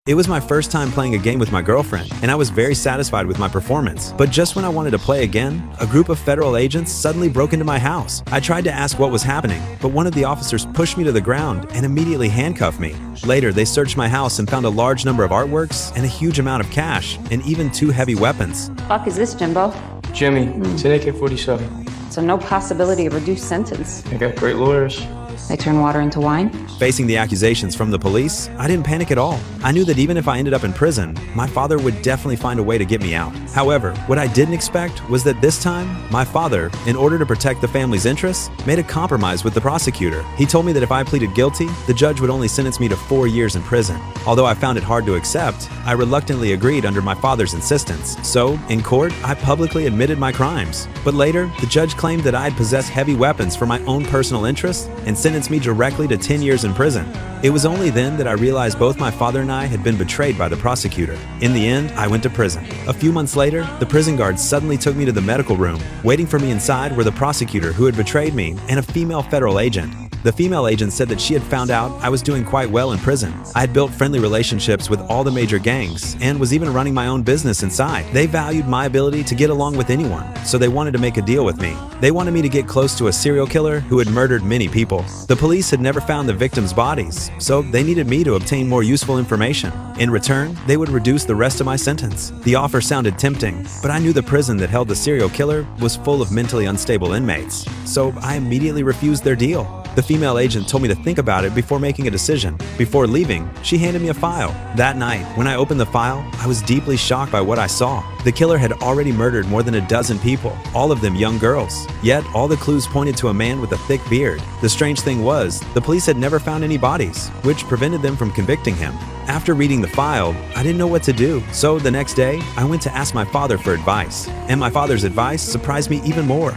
It was my first time playing a game with my girlfriend, and I was very satisfied with my performance. But just when I wanted to play again, a group of federal agents suddenly broke into my house. I tried to ask what was happening, but one of the officers pushed me to the ground and immediately handcuffed me. Later, they searched my house and found a large number of artworks and a huge amount of cash, and even 2 heavy weapons. Fuck is this, Jimbo? Jimmy, it's an AK-47. So no possibility of reduced sentence. I got great lawyers. They turn water into wine? Facing the accusations from the police, I didn't panic at all. I knew that even if I ended up in prison, my father would definitely find a way to get me out. However, what I didn't expect was that this time, my father, in order to protect the family's interests, made a compromise with the prosecutor. He told me that if I pleaded guilty, the judge would only sentence me to 4 years in prison. Although I found it hard to accept, I reluctantly agreed under my father's insistence. So, in court, I publicly admitted my crimes. But later, the judge claimed that I had possessed heavy weapons for my own personal interests and sentenced me directly to 10 years in prison. It was only then that I realized both my father and I had been betrayed by the prosecutor. In the end, I went to prison. A few months later, the prison guards suddenly took me to the medical room. Waiting for me inside were the prosecutor who had betrayed me and a female federal agent. The female agent said that she had found out I was doing quite well in prison. I had built friendly relationships with all the major gangs and was even running my own business inside. They valued my ability to get along with anyone, so they wanted to make a deal with me. They wanted me to get close to a serial killer who had murdered many people. The police had never found the victims' bodies, so they needed me to obtain more useful information. In return, they would reduce the rest of my sentence. The offer sounded tempting, but I knew the prison that held the serial killer was full of mentally unstable inmates, so I immediately refused their deal. The female agent told me to think about it before making a decision. Before leaving, she handed me a file. That night, when I opened the file, I was deeply shocked by what I saw. The killer had already murdered more than a dozen people, all of them young girls. Yet, all the clues pointed to a man with a thick beard. The strange thing was, the police had never found any bodies, which prevented them from convicting him. After reading the file, I didn't know what to do. So the next day, I went to ask my father for advice. And my father's advice surprised me even more.